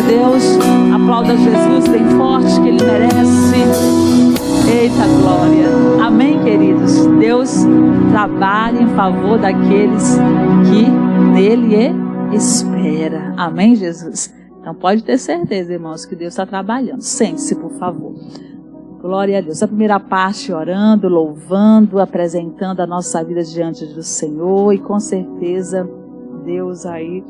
Deus. Aplauda Jesus bem forte, que Ele merece. Eita glória. Amém, queridos. Deus trabalha em favor daqueles que nele espera. Amém, Jesus? Então pode ter certeza, irmãos, que Deus está trabalhando. Sente-se, por favor. Glória a Deus. A primeira parte, orando, louvando, apresentando a nossa vida diante do Senhor. E com certeza Deus aí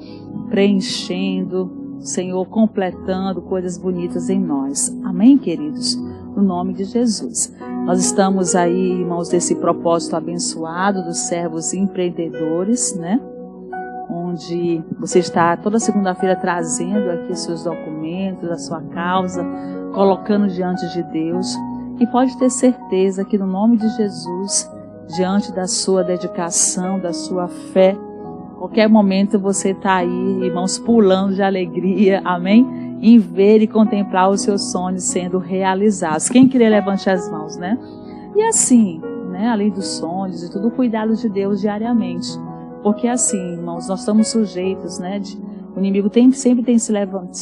preenchendo, o Senhor completando coisas bonitas em nós. Amém, queridos? No nome de Jesus. Nós estamos aí, irmãos, desse propósito abençoado dos servos empreendedores, né? Onde você está toda segunda-feira trazendo aqui seus documentos, a sua causa, colocando diante de Deus. E pode ter certeza que no nome de Jesus, diante da sua dedicação, da sua fé, qualquer momento você está aí, irmãos, pulando de alegria, amém? Em ver e contemplar os seus sonhos sendo realizados. Quem queria, levante as mãos, né? E assim, né, além dos sonhos e tudo, o cuidado de Deus diariamente. Porque assim, irmãos, nós estamos sujeitos, né? O inimigo sempre se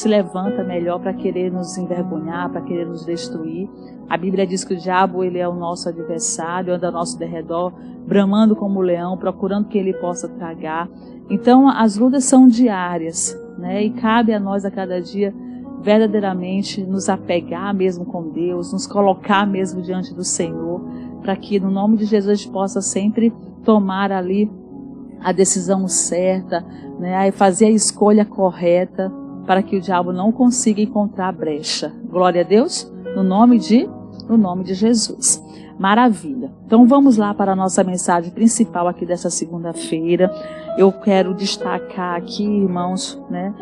levanta melhor para querer nos envergonhar, para querer nos destruir. A Bíblia diz que o diabo, ele é o nosso adversário, anda ao nosso derredor, bramando como um leão, procurando que ele possa tragar. Então, as lutas são diárias, né? E cabe a nós a cada dia verdadeiramente nos apegar mesmo com Deus, nos colocar mesmo diante do Senhor, para que no nome de Jesus a gente possa sempre tomar ali a decisão certa, né? Fazer a escolha correta, para que o diabo não consiga encontrar brecha. Glória a Deus, no nome de Jesus. Maravilha. Então vamos lá para a nossa mensagem principal aqui dessa segunda-feira. Eu quero destacar aqui, irmãos, né,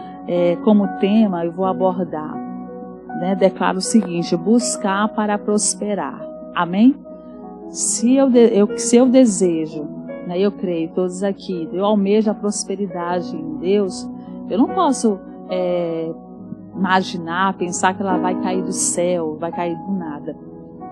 como tema eu vou abordar, né, declaro o seguinte: buscar para prosperar. Amém? Se eu desejo, né, eu creio, todos aqui, eu almejo a prosperidade em Deus, eu não posso imaginar, pensar que ela vai cair do céu, vai cair do nada.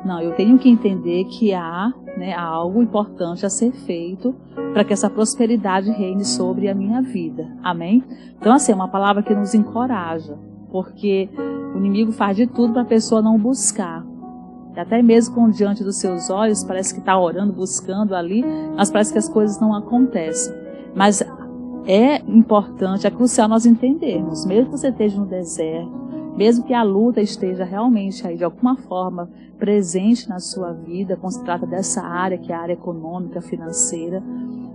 Não, eu tenho que entender que há, né, algo importante a ser feito para que essa prosperidade reine sobre a minha vida. Amém? Então, assim, é uma palavra que nos encoraja, porque o inimigo faz de tudo para a pessoa não buscar. E até mesmo quando diante dos seus olhos, parece que está orando, buscando ali, mas parece que as coisas não acontecem. Mas é importante, é crucial nós entendermos, mesmo que você esteja no deserto, mesmo que a luta esteja realmente aí de alguma forma presente na sua vida, quando se trata dessa área, que é a área econômica, financeira,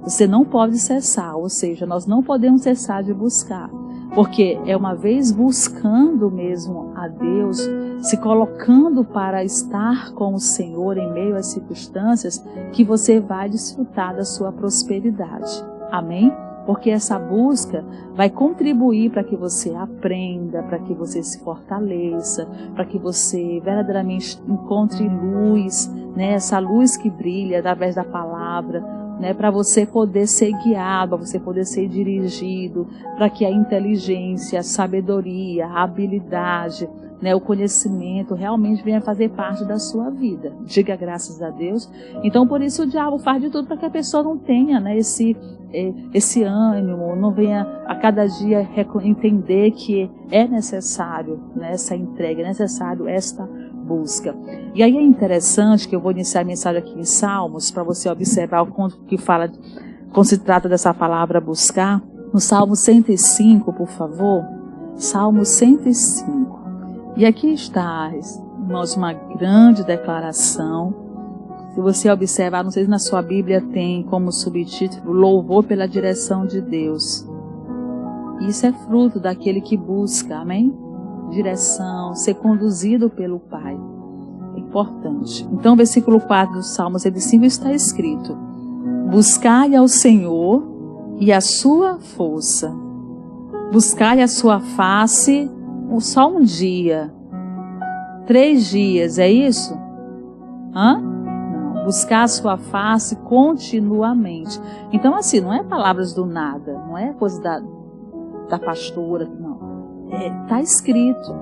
você não pode cessar, ou seja, nós não podemos cessar de buscar, porque é uma vez buscando mesmo a Deus, se colocando para estar com o Senhor em meio às circunstâncias, que você vai desfrutar da sua prosperidade. Amém? Porque essa busca vai contribuir para que você aprenda, para que você se fortaleça, para que você verdadeiramente encontre luz, né? Essa luz que brilha através da palavra, né? Para você poder ser guiado, para você poder ser dirigido, para que a inteligência, a sabedoria, a habilidade, né, o conhecimento realmente venha fazer parte da sua vida. Diga graças a Deus. Então, por isso o diabo faz de tudo para que a pessoa não tenha, né, esse ânimo, não venha a cada dia entender que é necessário, né, essa entrega, é necessário esta busca. E aí é interessante que eu vou iniciar a mensagem aqui em Salmos, para você observar o que fala, quando se trata dessa palavra buscar. No Salmo 105, por favor. Salmo 105. E aqui está, irmãos, uma grande declaração. Se você observar, não sei se na sua Bíblia tem como subtítulo, louvor pela direção de Deus. Isso é fruto daquele que busca, amém? Direção, ser conduzido pelo Pai. É importante. Então, versículo 4 do Salmo 105 está escrito: buscai ao Senhor e a sua força. Buscai a sua face só um dia, 3 dias, é isso? Não, buscar a sua face continuamente. Então, assim, não é palavras do nada, não é coisa da pastora, não. Está escrito.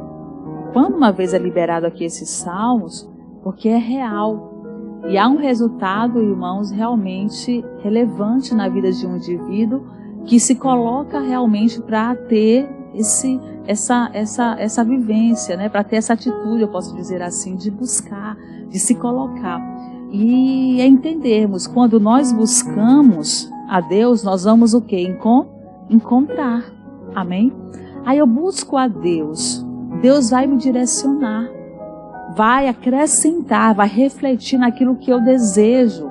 Quando uma vez é liberado aqui esses salmos, porque é real. E há um resultado, irmãos, realmente relevante na vida de um indivíduo que se coloca realmente para ter essa vivência, né? Para ter essa atitude, eu posso dizer assim, de buscar, de se colocar. E entendermos, quando nós buscamos a Deus, nós vamos o quê? Encontrar. Amém? Aí eu busco a Deus, Deus vai me direcionar, vai acrescentar, vai refletir naquilo que eu desejo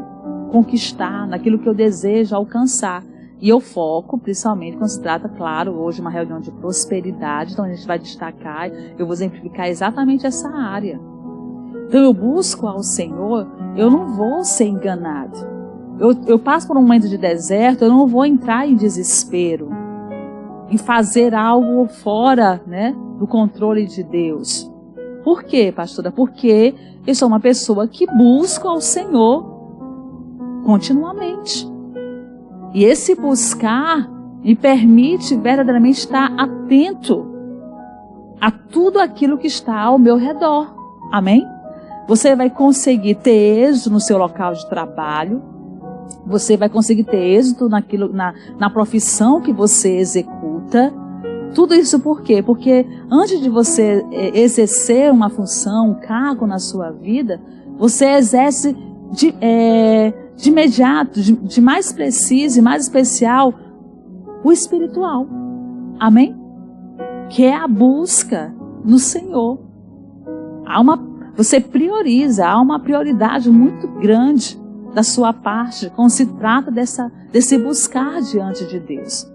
conquistar, naquilo que eu desejo alcançar. E eu foco, principalmente quando se trata, claro, hoje uma reunião de prosperidade, então a gente vai destacar, eu vou exemplificar exatamente essa área. Então eu busco ao Senhor, eu não vou ser enganado. Eu passo por um momento de deserto, eu não vou entrar em desespero, em fazer algo fora, né, do controle de Deus. Por quê, pastora? Porque eu sou uma pessoa que busca ao Senhor continuamente. E esse buscar me permite verdadeiramente estar atento a tudo aquilo que está ao meu redor. Amém? Você vai conseguir ter êxito no seu local de trabalho. Você vai conseguir ter êxito na profissão que você executa. Tudo isso por quê? Porque antes de você exercer uma função, um cargo na sua vida, você exerce de imediato, de mais preciso e mais especial, o espiritual. Amém? Que é a busca no Senhor. Você prioriza, há uma prioridade muito grande da sua parte quando se trata desse buscar diante de Deus.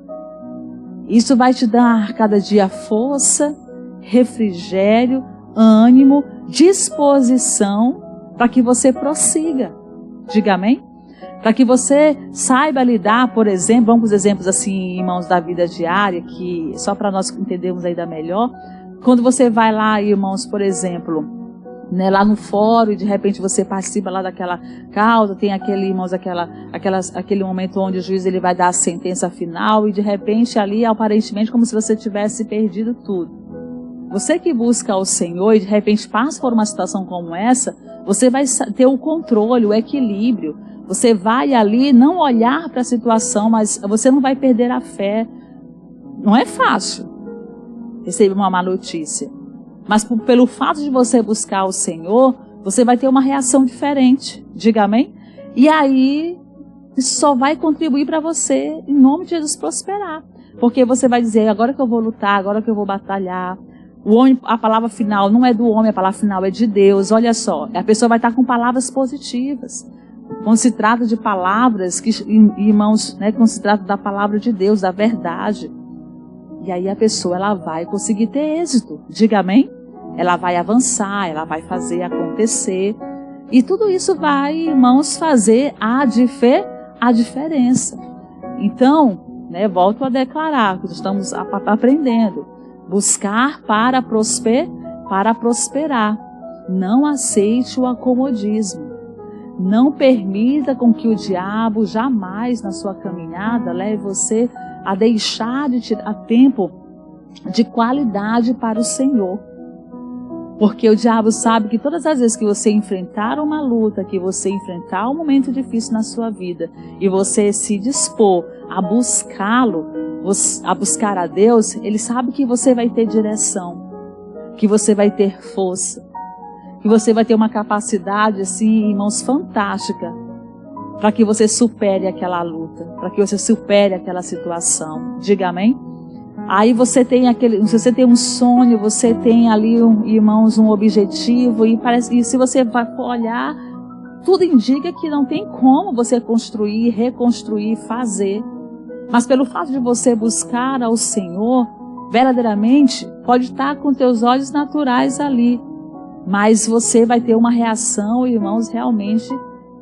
Isso vai te dar cada dia força, refrigério, ânimo, disposição para que você prossiga. Diga amém? Para que você saiba lidar, por exemplo, vamos com os exemplos assim, irmãos, da vida diária, que só para nós entendermos ainda melhor. Quando você vai lá, irmãos, por exemplo, né, lá no fórum, e de repente você participa lá daquela causa, tem aquele, irmãos, aquele momento onde o juiz ele vai dar a sentença final, e de repente ali, aparentemente, como se você tivesse perdido tudo. Você que busca ao Senhor e de repente passa por uma situação como essa, você vai ter o controle, o equilíbrio. Você vai ali não olhar para a situação, mas você não vai perder a fé. Não é fácil receber uma má notícia. Mas pelo fato de você buscar o Senhor, você vai ter uma reação diferente. Diga amém? E aí, isso só vai contribuir para você, em nome de Jesus, prosperar. Porque você vai dizer, agora que eu vou lutar, agora que eu vou batalhar. O homem, a palavra final não é do homem, a palavra final é de Deus. Olha só, a pessoa vai estar com palavras positivas. Quando se trata de palavras, irmãos, né, quando se trata da palavra de Deus, da verdade. E aí a pessoa ela vai conseguir ter êxito. Diga amém? Ela vai avançar, ela vai fazer acontecer. E tudo isso vai, irmãos, fazer a diferença. Então, né, volto a declarar, que estamos aprendendo. Buscar para prosperar. Não aceite o acomodismo. Não permita com que o diabo jamais na sua caminhada leve você a deixar de tirar tempo de qualidade para o Senhor. Porque o diabo sabe que todas as vezes que você enfrentar uma luta, que você enfrentar um momento difícil na sua vida e você se dispor a buscá-lo, a buscar a Deus, ele sabe que você vai ter direção, que você vai ter força, que você vai ter uma capacidade, assim, irmãos, fantástica, para que você supere aquela luta, para que você supere aquela situação. Diga amém? Aí você tem um sonho, você tem ali, irmãos, um objetivo, e se você vai olhar, tudo indica que não tem como você construir, reconstruir, fazer. Mas pelo fato de você buscar ao Senhor, verdadeiramente, pode estar com teus olhos naturais ali, mas você vai ter uma reação, irmãos, realmente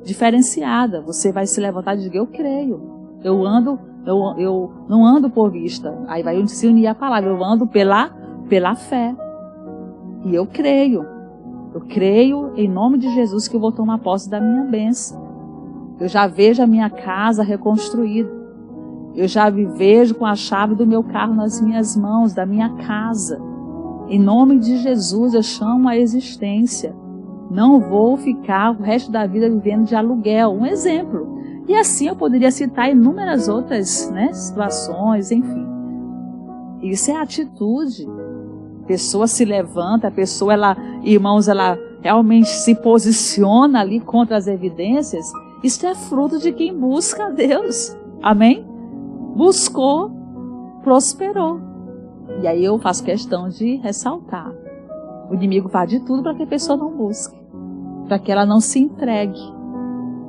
diferenciada. Você vai se levantar e dizer, eu creio, eu não ando por vista. Aí vai se unir a palavra, eu ando pela fé. E eu creio em nome de Jesus que eu vou tomar posse da minha bênção. Eu já vejo a minha casa reconstruída. Eu já me vejo com a chave do meu carro nas minhas mãos, da minha casa. Em nome de Jesus eu chamo a existência. Não vou ficar o resto da vida vivendo de aluguel. Um exemplo. E assim eu poderia citar inúmeras outras, né, situações, enfim. Isso é atitude. pessoa se levanta, a pessoa, irmãos, ela realmente se posiciona ali contra as evidências, isso é fruto de quem busca a Deus. Amém? Buscou, prosperou. E aí eu faço questão de ressaltar. O inimigo faz de tudo para que a pessoa não busque, para que ela não se entregue,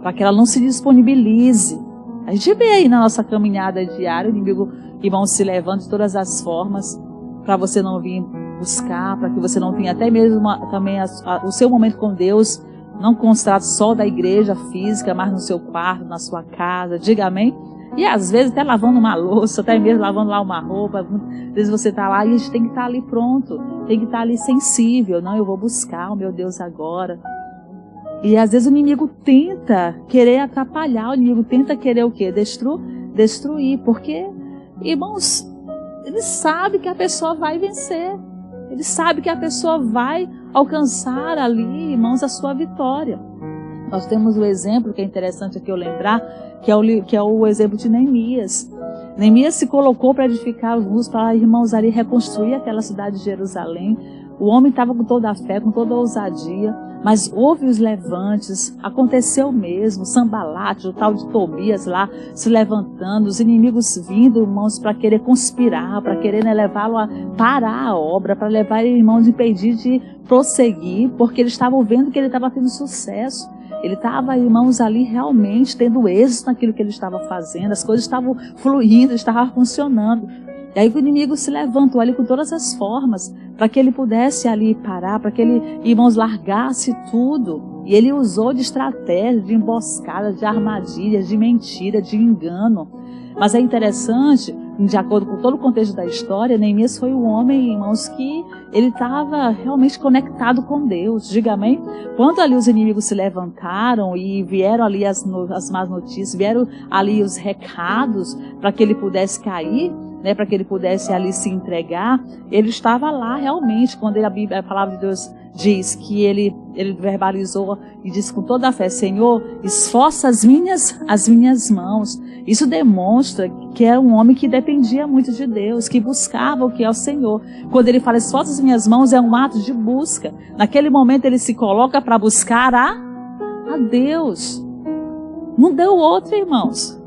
para que ela não se disponibilize. A gente vê aí na nossa caminhada diária, o inimigo, irmãos, se levanta de todas as formas, para você não vir buscar, para que você não tenha até mesmo também o seu momento com Deus, não constante só da igreja física, mas no seu quarto, na sua casa. Diga amém? E às vezes até lavando uma louça, até mesmo lavando lá uma roupa. Às vezes você está lá e a gente tem que estar ali pronto, tem que estar ali sensível. Não, eu vou buscar o meu Deus agora. E às vezes o inimigo tenta querer atrapalhar, o inimigo tenta querer o quê? Destruir, porque, irmãos, ele sabe que a pessoa vai vencer. Ele sabe que a pessoa vai alcançar ali, irmãos, a sua vitória. Nós temos um exemplo que é interessante aqui eu lembrar, que é o exemplo de Neemias. Neemias se colocou para edificar os muros, para, irmãos, ali reconstruir aquela cidade de Jerusalém. O homem estava com toda a fé, com toda a ousadia, mas houve os levantes, aconteceu mesmo, Sambalate, o tal de Tobias lá, se levantando, os inimigos vindo, irmãos, para querer conspirar, para querer, né, levá-lo a parar a obra, para levar ele, irmãos, impedir de prosseguir, porque eles estavam vendo que ele estava tendo sucesso. Ele estava, irmãos, ali realmente tendo êxito naquilo que ele estava fazendo, as coisas estavam fluindo, estavam funcionando. E aí o inimigo se levantou ali com todas as formas, para que ele pudesse ali parar, para que ele, irmãos, largasse tudo. E ele usou de estratégia, de emboscada, de armadilha, de mentira, de engano. Mas é interessante, de acordo com todo o contexto da história, Neemias foi um homem, irmãos, que ele estava realmente conectado com Deus. Diga amém? Quando ali os inimigos se levantaram e vieram ali as más notícias, vieram ali os recados para que ele pudesse cair, né, para que ele pudesse ali se entregar, ele estava lá realmente, quando a palavra de Deus diz que ele verbalizou e disse com toda a fé: Senhor, esforça as minhas mãos. Isso demonstra que era um homem que dependia muito de Deus, que buscava o que é o Senhor. Quando ele fala esforça as minhas mãos, é um ato de busca. Naquele momento ele se coloca para buscar a Deus. Não deu outro, irmãos.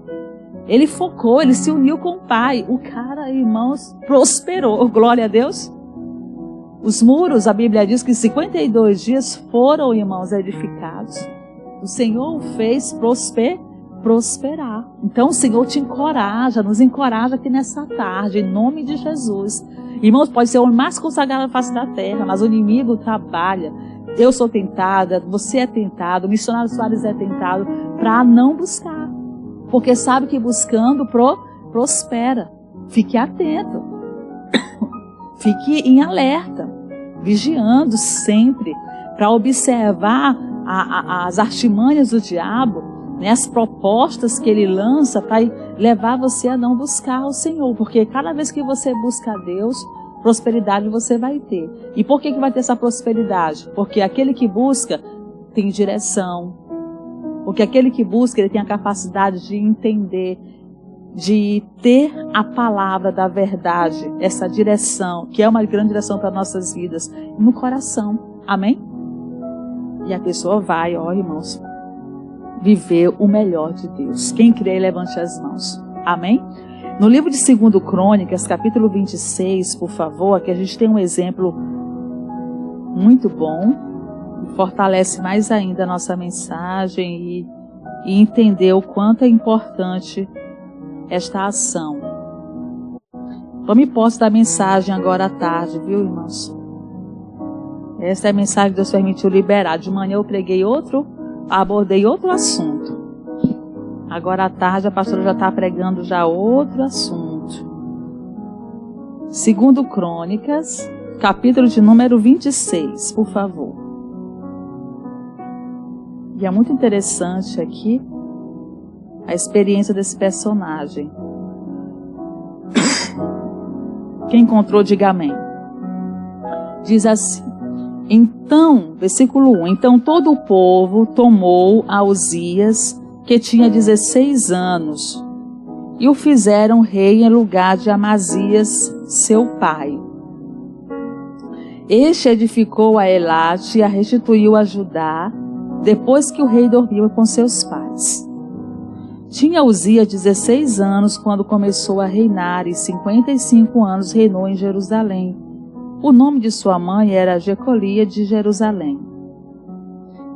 Ele focou, ele se uniu com o Pai. O cara, irmãos, prosperou. Glória a Deus. Os muros, a Bíblia diz que 52 dias foram, irmãos, edificados. O Senhor o fez prosperar. Então o Senhor te encoraja, nos encoraja aqui nessa tarde, em nome de Jesus. Irmãos, pode ser o homem mais consagrado na face da terra, mas o inimigo trabalha. Eu sou tentada, você é tentado, o missionário Soares é tentado para não buscar. Porque sabe que buscando prospera. Fique atento. Fique em alerta. Vigiando sempre. Para observar as artimanhas do diabo, né, as propostas que ele lança para levar você a não buscar o Senhor. Porque cada vez que você busca a Deus, prosperidade você vai ter. E por que vai ter essa prosperidade? Porque aquele que busca tem direção. Porque aquele que busca, ele tem a capacidade de entender, de ter a palavra da verdade, essa direção, que é uma grande direção para nossas vidas, no coração. Amém? E a pessoa vai, ó irmãos, viver o melhor de Deus. Quem crê, levante as mãos. Amém? No livro de 2 Crônicas, capítulo 26, por favor, aqui a gente tem um exemplo muito bom. Fortalece mais ainda a nossa mensagem e entender o quanto é importante esta ação. Tome posse da mensagem agora à tarde, viu, irmãos? Essa é a mensagem que Deus permitiu liberar. De manhã eu abordei outro assunto. Agora à tarde a pastora já está pregando já outro assunto. 2 Crônicas, capítulo de número 26, por favor. E é muito interessante aqui a experiência desse personagem. Quem encontrou, diga amém. Diz assim: então, versículo 1, então todo o povo tomou a Uzias, que tinha 16 anos, e o fizeram rei em lugar de Amazias, seu pai. Este edificou a Elate e a restituiu a Judá, depois que o rei dormiu com seus pais. Tinha Uzias 16 anos quando começou a reinar, e 55 anos reinou em Jerusalém. O nome de sua mãe era Jecolia de Jerusalém.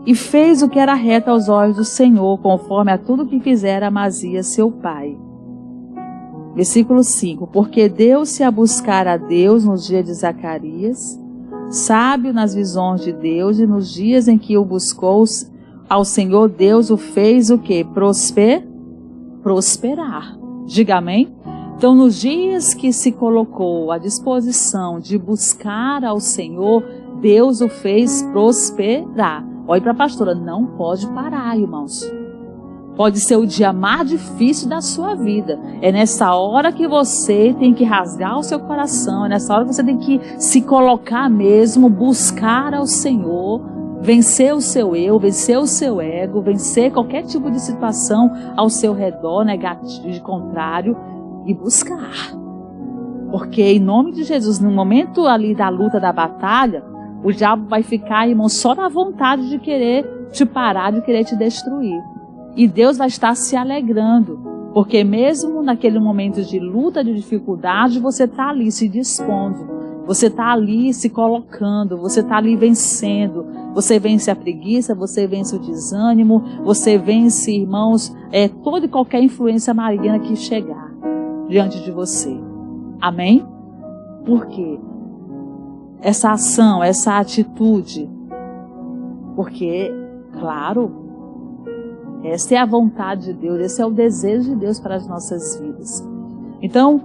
E fez o que era reto aos olhos do Senhor, conforme a tudo que fizera Amazias seu pai. Versículo 5. Porque deu-se a buscar a Deus nos dias de Zacarias, sábio nas visões de Deus, e nos dias em que o buscou ao Senhor, Deus o fez o quê? Prosperar. Diga amém? Então, nos dias que se colocou à disposição de buscar ao Senhor, Deus o fez prosperar. Olhe para a pastora, não pode parar, irmãos. Pode ser o dia mais difícil da sua vida. É nessa hora que você tem que rasgar o seu coração, é nessa hora que você tem que se colocar mesmo, buscar ao Senhor, vencer o seu eu, vencer o seu ego, vencer qualquer tipo de situação ao seu redor, negativo, de contrário, e buscar. Porque em nome de Jesus, no momento ali da luta, da batalha, o diabo vai ficar, irmão, só na vontade de querer te parar, de querer te destruir. E Deus vai estar se alegrando, porque mesmo naquele momento de luta, de dificuldade, você está ali se dispondo, você está ali se colocando, você está ali vencendo. Você vence a preguiça, você vence o desânimo, você vence, irmãos, toda e qualquer influência maligna que chegar diante de você. Amém? Por quê? Essa ação, essa atitude, porque, claro, essa é a vontade de Deus, esse é o desejo de Deus para as nossas vidas. Então,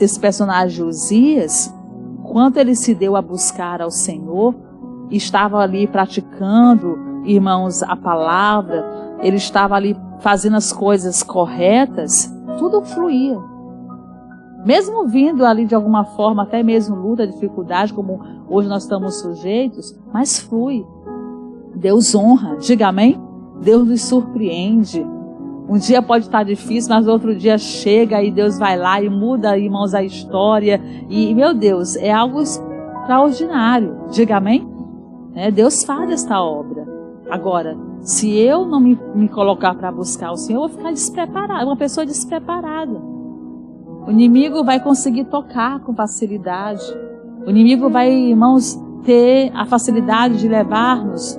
esse personagem Uzias, quando ele se deu a buscar ao Senhor, estava ali praticando, irmãos, a palavra, ele estava ali fazendo as coisas corretas, tudo fluía. Mesmo vindo ali de alguma forma, até mesmo luta, dificuldade, como hoje nós estamos sujeitos, mas flui. Deus honra, diga amém? Deus nos surpreende. Um dia pode estar difícil, mas outro dia chega e Deus vai lá e muda, irmãos, a história. E, meu Deus, é algo extraordinário, diga amém? Deus faz esta obra. Agora, se eu não me colocar para buscar o Senhor, eu vou ficar despreparada, uma pessoa despreparada. O inimigo vai conseguir tocar com facilidade. O inimigo vai, irmãos, ter a facilidade de levar-nos,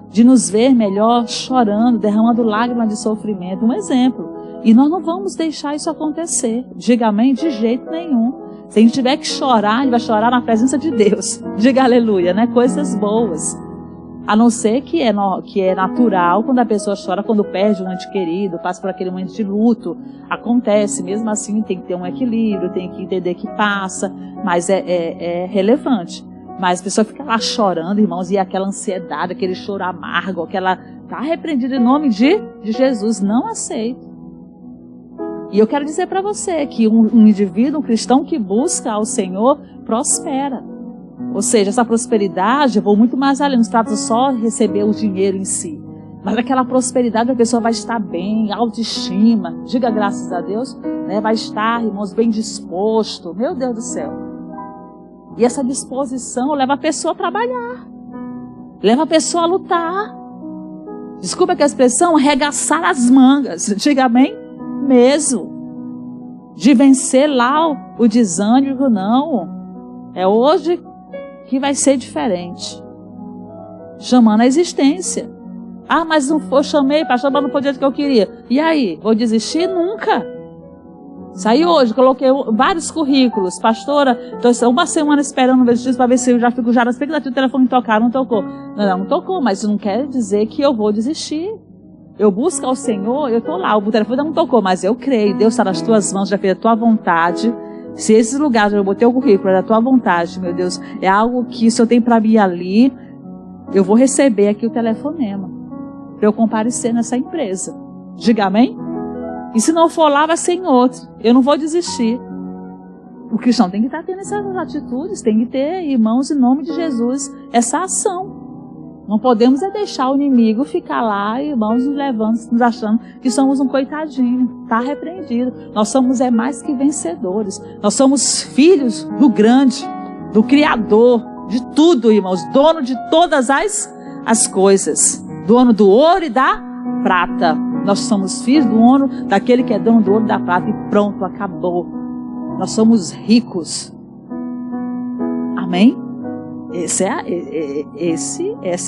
de nos ver melhor chorando, derramando lágrimas de sofrimento. Um exemplo. E nós não vamos deixar isso acontecer. Diga amém? De jeito nenhum. Se a gente tiver que chorar, a gente vai chorar na presença de Deus. Diga aleluia, né? Coisas boas. A não ser que é natural quando a pessoa chora quando perde um ente querido, passa por aquele momento de luto. Acontece, mesmo assim tem que ter um equilíbrio, tem que entender que passa, mas é relevante. Mas a pessoa fica lá chorando, irmãos, e aquela ansiedade, aquele choro amargo, está repreendido em nome de Jesus, não aceito. E eu quero dizer para você que um indivíduo, um cristão que busca ao Senhor, prospera. Ou seja, essa prosperidade, eu vou muito mais além, não se trata só de receber o dinheiro em si. Mas aquela prosperidade, a pessoa vai estar bem, autoestima, diga graças a Deus, vai estar, irmãos, bem disposto. Meu Deus do céu. E essa disposição leva a pessoa a trabalhar, leva a pessoa a lutar. Desculpa que a expressão, arregaçar as mangas, diga amém? Mesmo. De vencer lá o desânimo, não. É hoje que vai ser diferente. Chamando a existência. Ah, mas não foi, eu chamei, pastor, mas não foi o jeito que eu queria. E aí, vou desistir? Nunca. Saí hoje, coloquei vários currículos. Pastora, estou uma semana esperando ver isso para ver se eu já fico na expectativa do telefone tocar. Não tocou. Não tocou, mas isso não quer dizer que eu vou desistir. Eu busco ao Senhor, eu estou lá, o telefone não tocou, mas eu creio, Deus está nas tuas mãos, já fez a tua vontade. Se esses lugares eu botei o currículo, é da tua vontade, meu Deus, é algo que se eu tenho para mim ali, eu vou receber aqui o telefonema, para eu comparecer nessa empresa. Diga amém? E se não for lá, vai ser em outro. Eu não vou desistir. O cristão tem que estar tendo essas atitudes, tem que ter, irmãos, em nome de Jesus, essa ação. Não podemos deixar o inimigo ficar lá, irmãos, nos levando, nos achando que somos um coitadinho. Está repreendido. Nós somos mais que vencedores. Nós somos filhos do grande. do Criador de tudo, irmãos, dono de todas as coisas, dono do ouro e da prata. Nós somos filhos do ouro, daquele que é dono do ouro e da prata, e pronto, acabou. Nós somos ricos. Amém? Essa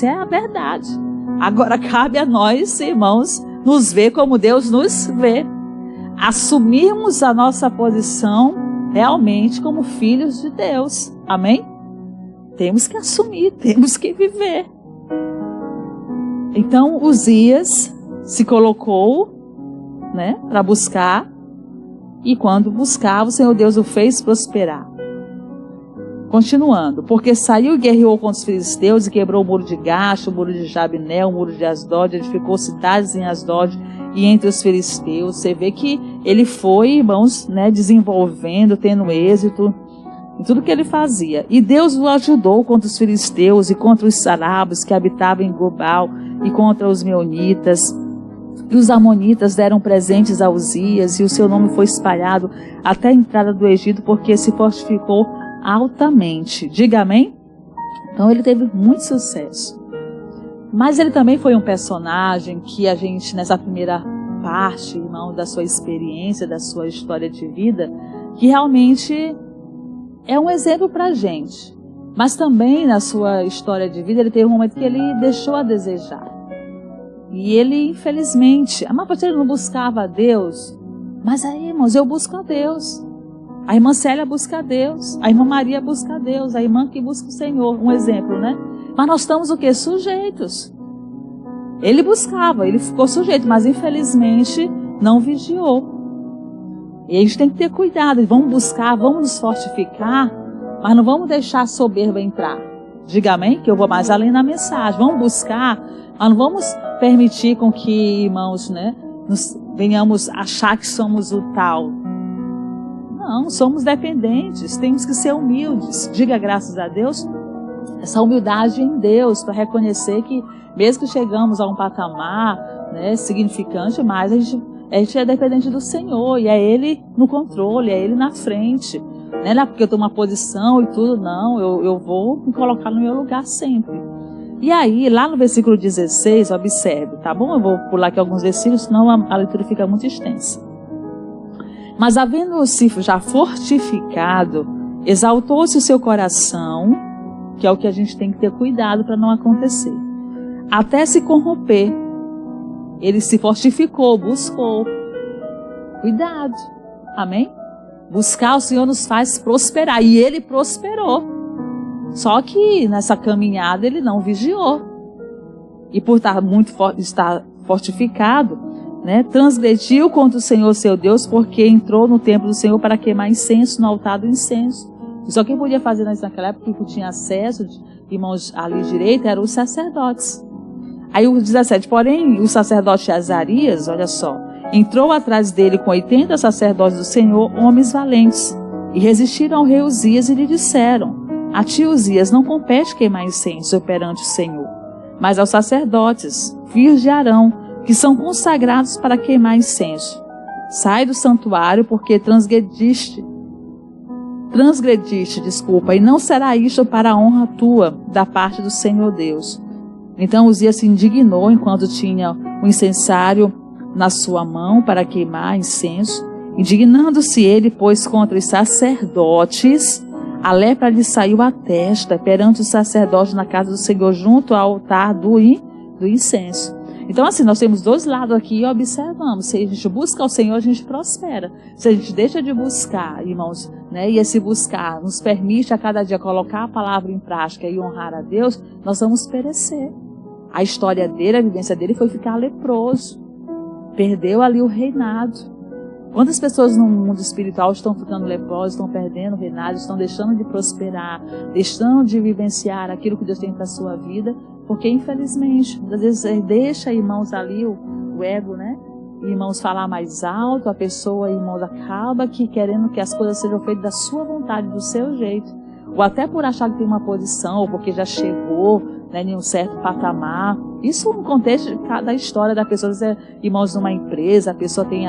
é a verdade. Agora cabe a nós, irmãos, nos ver como Deus nos vê. Assumirmos a nossa posição realmente como filhos de Deus. Amém? Temos que assumir, temos que viver. Então Uzias se colocou, né, para buscar, e quando buscava, o Senhor Deus o fez prosperar. Continuando, porque saiu e guerreou contra os filisteus e quebrou o muro de Gash, o muro de Jabné, o muro de Asdod, edificou cidades em Asdod e entre os filisteus. Você vê que ele foi, irmãos, né, desenvolvendo, tendo êxito em tudo que ele fazia. E Deus o ajudou contra os filisteus e contra os sarabos que habitavam em Gobal e contra os meunitas. E os amonitas deram presentes a Uzias, e o seu nome foi espalhado até a entrada do Egito, porque se fortificou altamente. Diga amém? Então ele teve muito sucesso. Mas ele também foi um personagem que a gente, nessa primeira parte, irmão, da sua experiência, da sua história de vida, que realmente é um exemplo para a gente. Mas também na sua história de vida, ele teve um momento que ele deixou a desejar. E ele, infelizmente, mas ele não buscava a Deus. Mas aí, irmãos, eu busco a Deus. A irmã Célia busca a Deus. A irmã Maria busca a Deus. A irmã que busca o Senhor. Um exemplo, né? Mas nós estamos o quê? Sujeitos. Ele buscava, ele ficou sujeito, mas infelizmente não vigiou. E a gente tem que ter cuidado. Vamos buscar, vamos nos fortificar, mas não vamos deixar a soberba entrar. Diga amém, que eu vou mais além na mensagem. Vamos buscar, mas não vamos permitir com que, irmãos, né, venhamos achar que somos o tal. Não, somos dependentes, temos que ser humildes. Diga graças a Deus, essa humildade em Deus, para reconhecer que mesmo que chegamos a um patamar, né, significante, mas a gente é dependente do Senhor, e é Ele no controle, é Ele na frente. Não é porque eu estou numa posição e tudo, não, eu vou me colocar no meu lugar sempre. E aí, lá no versículo 16, observe, tá bom? Eu vou pular aqui alguns versículos, senão a leitura fica muito extensa. Mas havendo-se já fortificado, exaltou-se o seu coração, que é o que a gente tem que ter cuidado para não acontecer, até se corromper. Ele se fortificou, buscou. Cuidado, amém? Buscar o Senhor nos faz prosperar, e ele prosperou. Só que nessa caminhada ele não vigiou. E por estar fortificado, né, transgrediu contra o Senhor seu Deus, porque entrou no templo do Senhor para queimar incenso no altar do incenso. Só quem podia fazer isso naquela época, que tinha acesso, irmãos, ali direita, eram os sacerdotes. Aí o 17, porém, o sacerdote Azarias, olha só, entrou atrás dele com 80 sacerdotes do Senhor, homens valentes, e resistiram ao rei Uzias e lhe disseram: a ti, Uzias, não compete queimar incenso perante o Senhor, mas aos sacerdotes, filhos de Arão, que são consagrados para queimar incenso. Sai do santuário, porque transgrediste, e não será isto para a honra tua da parte do Senhor Deus. Então Uzias se indignou enquanto tinha o incensário na sua mão para queimar incenso. Indignando-se ele, pois, contra os sacerdotes, a lepra lhe saiu à testa perante os sacerdotes na casa do Senhor, junto ao altar do incenso. Então, assim, nós temos dois lados aqui e observamos. Se a gente busca o Senhor, a gente prospera. Se a gente deixa de buscar, irmãos, né, e esse buscar nos permite a cada dia colocar a palavra em prática e honrar a Deus, nós vamos perecer. A história dele, a vivência dele foi ficar leproso. Perdeu ali o reinado. Quantas pessoas no mundo espiritual estão ficando leprosas, estão perdendo o reinado, estão deixando de prosperar, deixando de vivenciar aquilo que Deus tem para a sua vida, porque infelizmente, às vezes deixa, irmãos, ali o ego, né? Irmãos, falar mais alto, a pessoa, irmãos, acaba querendo que as coisas sejam feitas da sua vontade, do seu jeito, ou até por achar que tem uma posição, ou porque já chegou, né, em um certo patamar. Isso no contexto de cada história da pessoa. Irmãos, numa empresa, a pessoa tem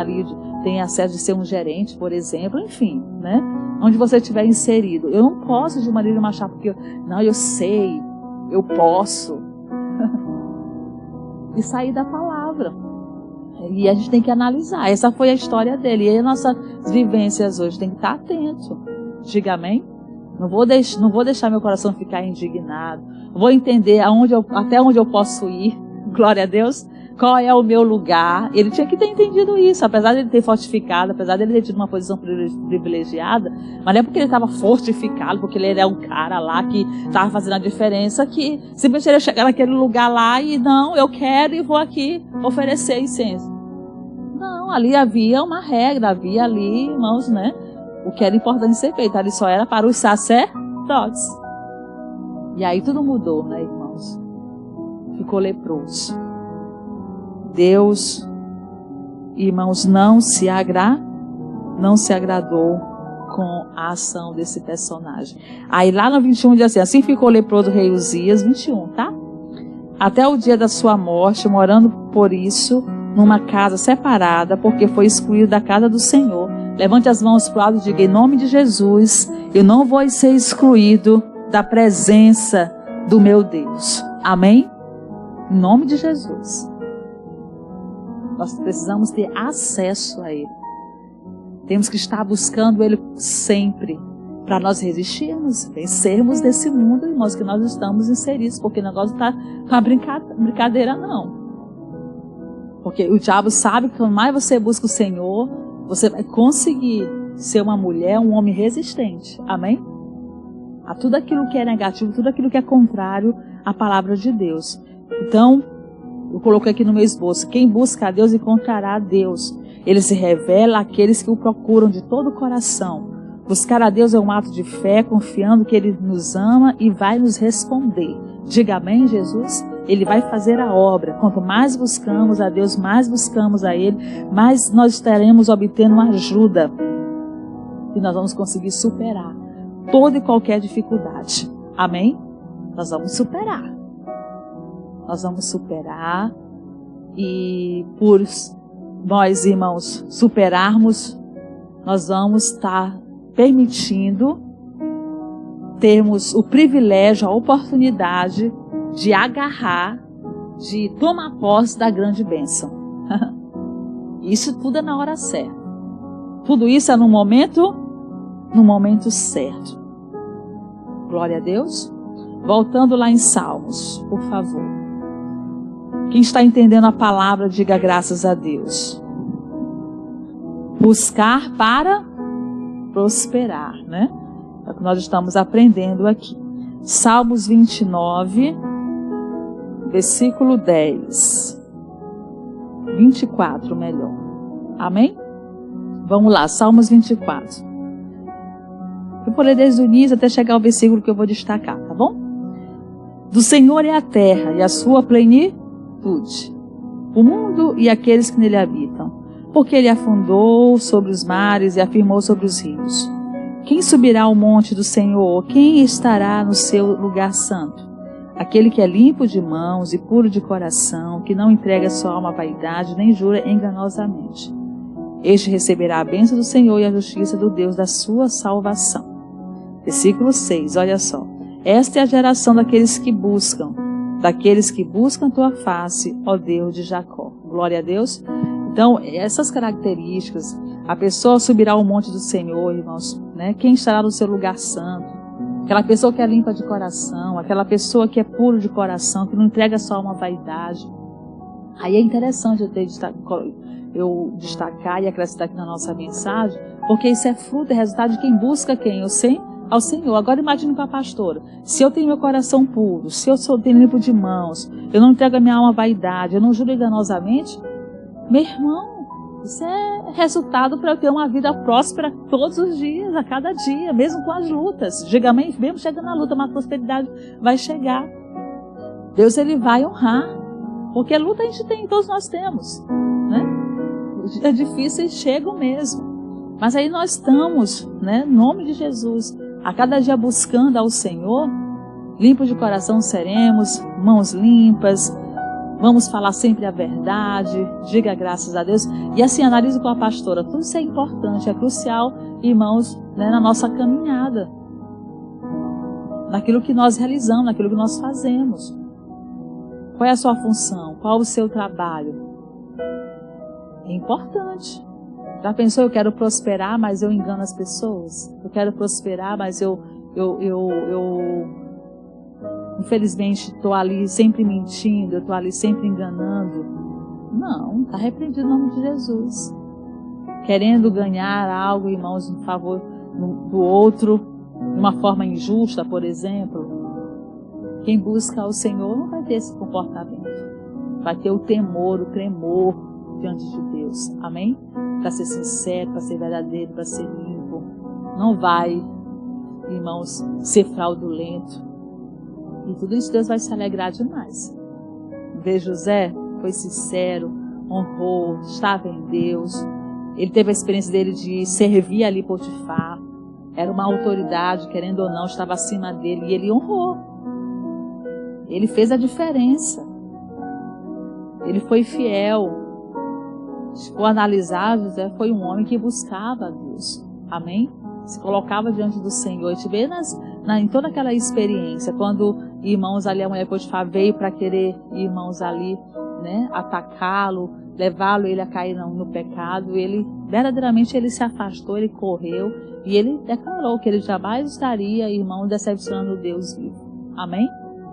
acesso de ser um gerente, por exemplo, enfim, né? onde você estiver inserido. Eu não posso de maneira machar, porque eu sei, eu posso. E sair da palavra. E a gente tem que analisar. Essa foi a história dele. E aí, nossas vivências hoje tem que estar atento. Diga amém. Não vou deixar meu coração ficar indignado. Vou entender até onde eu posso ir. Glória a Deus. Qual é o meu lugar? Ele tinha que ter entendido isso. Apesar de ele ter fortificado, apesar de ele ter tido uma posição privilegiada, mas não é porque ele estava fortificado, porque ele era um cara lá que estava fazendo a diferença, que simplesmente ele ia chegar naquele lugar lá e não, eu quero e vou aqui oferecer incenso. Não, ali havia uma regra, havia ali, irmãos, né? O que era importante ser feito, ali só era para os sacerdotes. E aí tudo mudou, né, irmãos? Ficou leproso. Deus, irmãos, não se agradou com a ação desse personagem. Aí lá no 21 diz assim ficou leproso o rei Uzias, 21, tá? Até o dia da sua morte, morando por isso, numa casa separada, porque foi excluído da casa do Senhor. Levante as mãos para o lado e diga, em nome de Jesus, eu não vou ser excluído da presença do meu Deus. Amém? Em nome de Jesus. Nós precisamos ter acesso a Ele. Temos que estar buscando Ele sempre, para nós resistirmos, vencermos desse mundo, irmãos, que nós estamos inseridos, porque o negócio não está brincadeira, não. Porque o diabo sabe que quanto mais você busca o Senhor, você vai conseguir ser uma mulher, um homem resistente. Amém? A tudo aquilo que é negativo, tudo aquilo que é contrário à palavra de Deus. Então, eu coloquei aqui no meu esboço, quem busca a Deus encontrará a Deus. Ele se revela àqueles que o procuram de todo o coração. Buscar a Deus é um ato de fé, confiando que Ele nos ama e vai nos responder. Diga amém, Jesus? Ele vai fazer a obra. Quanto mais buscamos a Deus, mais buscamos a Ele, mais nós estaremos obtendo ajuda. E nós vamos conseguir superar toda e qualquer dificuldade. Amém? Nós vamos superar. Nós vamos superar. E por nós, irmãos, superarmos, nós vamos estar permitindo termos o privilégio, a oportunidade de agarrar, de tomar posse da grande bênção. Isso tudo é na hora certa. Tudo isso é no momento certo. Glória a Deus. Voltando lá em Salmos, por favor. Quem está entendendo a palavra, diga graças a Deus. Buscar para prosperar, né? É o que nós estamos aprendendo aqui. Salmos 29, versículo 10. 24, melhor. Amém? Vamos lá, Salmos 24. Eu vou ler desde o início até chegar ao versículo que eu vou destacar, tá bom? Do Senhor é a terra e a sua plenitude, o mundo e aqueles que nele habitam, porque ele afundou sobre os mares e afirmou sobre os rios. Quem subirá ao monte do Senhor? Quem estará no seu lugar santo? Aquele que é limpo de mãos e puro de coração, que não entrega sua alma à vaidade, nem jura enganosamente. Este receberá a bênção do Senhor e a justiça do Deus da sua salvação. Versículo 6, olha só. Esta é a geração daqueles que buscam tua face, ó Deus de Jacó. Glória a Deus. Então, essas características, a pessoa subirá ao monte do Senhor, irmãos, né? Quem estará no seu lugar santo? Aquela pessoa que é limpa de coração, aquela pessoa que é puro de coração, que não entrega só uma vaidade. Aí é interessante eu destacar e acrescentar aqui na nossa mensagem, porque isso é fruto, é resultado de quem busca quem? Eu sei, ao Senhor. Agora imagine com a pastora, se eu tenho meu coração puro, se eu tenho limpo de mãos, eu não entrego a minha alma à vaidade, eu não juro enganosamente, meu irmão, isso é resultado para eu ter uma vida próspera todos os dias, a cada dia, mesmo com as lutas. Diga amém, mesmo chegando na luta, mas a prosperidade vai chegar. Deus, Ele vai honrar, porque luta a gente tem, todos nós temos, né? Os dias difíceis chegam mesmo, mas aí nós estamos, né, em nome de Jesus, a cada dia buscando ao Senhor, limpos de coração seremos, mãos limpas, Vamos falar sempre a verdade, diga graças a Deus. E assim, analise com a pastora. Tudo isso é importante, é crucial, irmãos, né, na nossa caminhada. Naquilo que nós realizamos, naquilo que nós fazemos. Qual é a sua função? Qual é o seu trabalho? É importante. Já pensou, eu quero prosperar, mas eu engano as pessoas? Eu quero prosperar, mas eu infelizmente estou ali sempre mentindo, eu estou ali sempre enganando. Não, está repreendido em nome de Jesus. Querendo ganhar algo, irmãos, em favor do outro, de uma forma injusta, por exemplo. Quem busca ao Senhor não vai ter esse comportamento. Vai ter o temor, o tremor diante de Deus. Amém? Para ser sincero, para ser verdadeiro, para ser limpo. Não vai, irmãos, ser fraudulento. E tudo isso Deus vai se alegrar demais. Vê, José foi sincero, honrou, estava em Deus. Ele teve a experiência dele de servir ali Potifar. Era uma autoridade, querendo ou não, estava acima dele. E ele honrou. Ele fez a diferença. Ele foi fiel. Se for analisar, José foi um homem que buscava a Deus. Amém? Se colocava diante do Senhor. A gente vê em toda aquela experiência, quando irmãos ali, a mulher Potifar veio para querer irmãos ali, né, atacá-lo, levá-lo ele a cair no pecado, ele verdadeiramente ele se afastou, ele correu e ele declarou que ele jamais estaria, irmão, decepcionando Deus vivo. Amém?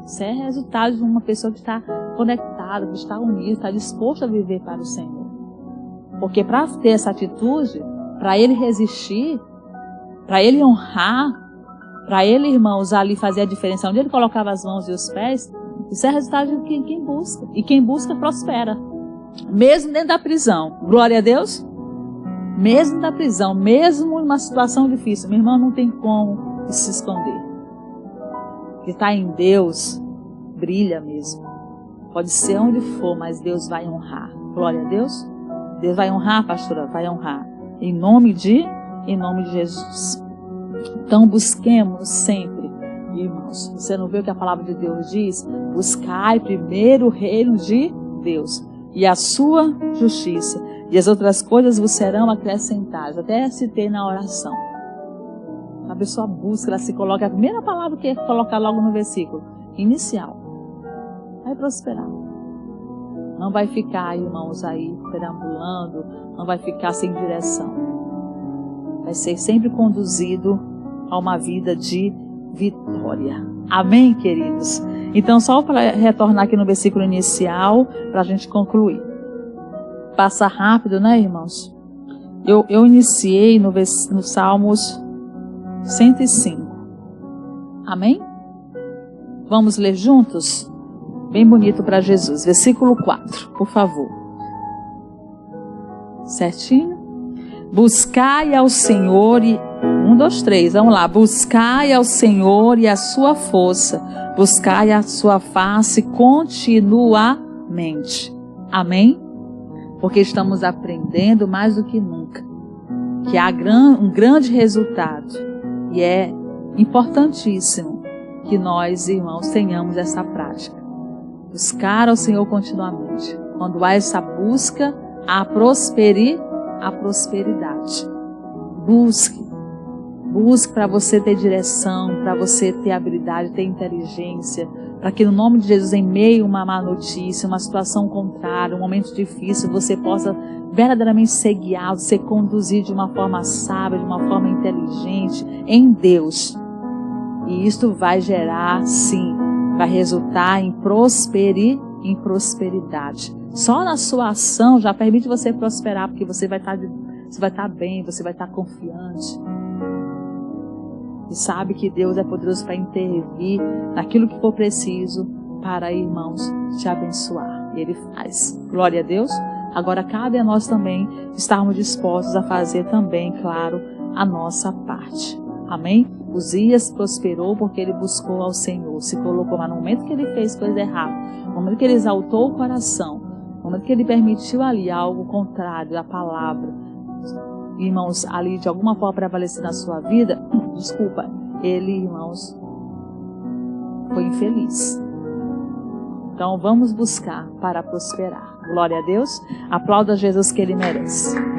Isso é resultado de uma pessoa que está conectada, que está unida, está disposta a viver para o Senhor. Porque para ter essa atitude, para ele resistir, para ele honrar, para ele, irmãos, ali fazer a diferença, onde ele colocava as mãos e os pés, isso é resultado de quem busca. E quem busca prospera. Mesmo dentro da prisão. Glória a Deus. Mesmo da prisão, mesmo numa situação difícil, meu irmão, não tem como se esconder. Que está em Deus, brilha mesmo. Pode ser onde for, mas Deus vai honrar. Glória a Deus. Deus vai honrar, pastora, vai honrar. Em nome de Jesus. Então busquemos sempre, irmãos. Você não vê o que a palavra de Deus diz? Buscai primeiro o reino de Deus e a sua justiça, e as outras coisas vos serão acrescentadas. Até citei na oração. A pessoa busca, ela se coloca, a primeira palavra que é colocar logo no versículo inicial. Vai prosperar. Não vai ficar, irmãos, aí perambulando, não vai ficar sem direção. Vai ser sempre conduzido a uma vida de vitória. Amém, queridos? Então, só para retornar aqui no versículo inicial, para a gente concluir. Passa rápido, né, irmãos? Eu iniciei no Salmos 105. Amém? Vamos ler juntos? Bem bonito para Jesus. Versículo 4, por favor. Certinho? Buscai ao Senhor e... 1, 2, 3, vamos lá. Buscai ao Senhor e a sua força. Buscai a sua face continuamente. Amém? Porque estamos aprendendo mais do que nunca. Que há um grande resultado. E é importantíssimo que nós, irmãos, tenhamos essa prática. Buscar ao Senhor continuamente. Quando há essa busca, há prosperidade. Busque para você ter direção, para você ter habilidade, ter inteligência, para que no nome de Jesus, em meio a uma má notícia, uma situação contrária, um momento difícil, você possa verdadeiramente ser guiado, ser conduzido de uma forma sábia, de uma forma inteligente, em Deus. E isto vai gerar, sim, vai resultar em prosperidade. Só na sua ação já permite você prosperar, porque você vai estar bem, você vai estar confiante. E sabe que Deus é poderoso para intervir naquilo que for preciso para, irmãos, te abençoar. E Ele faz. Glória a Deus. Agora cabe a nós também estarmos dispostos a fazer também, claro, a nossa parte. Amém? Uzias prosperou porque ele buscou ao Senhor, se colocou, mas no momento que ele fez coisa errada, no momento que ele exaltou o coração, no momento que ele permitiu ali algo contrário à palavra, irmãos, ali de alguma forma prevalecer na sua vida, ele, irmãos, foi infeliz. Então vamos buscar para prosperar. Glória a Deus. Aplauda Jesus que Ele merece.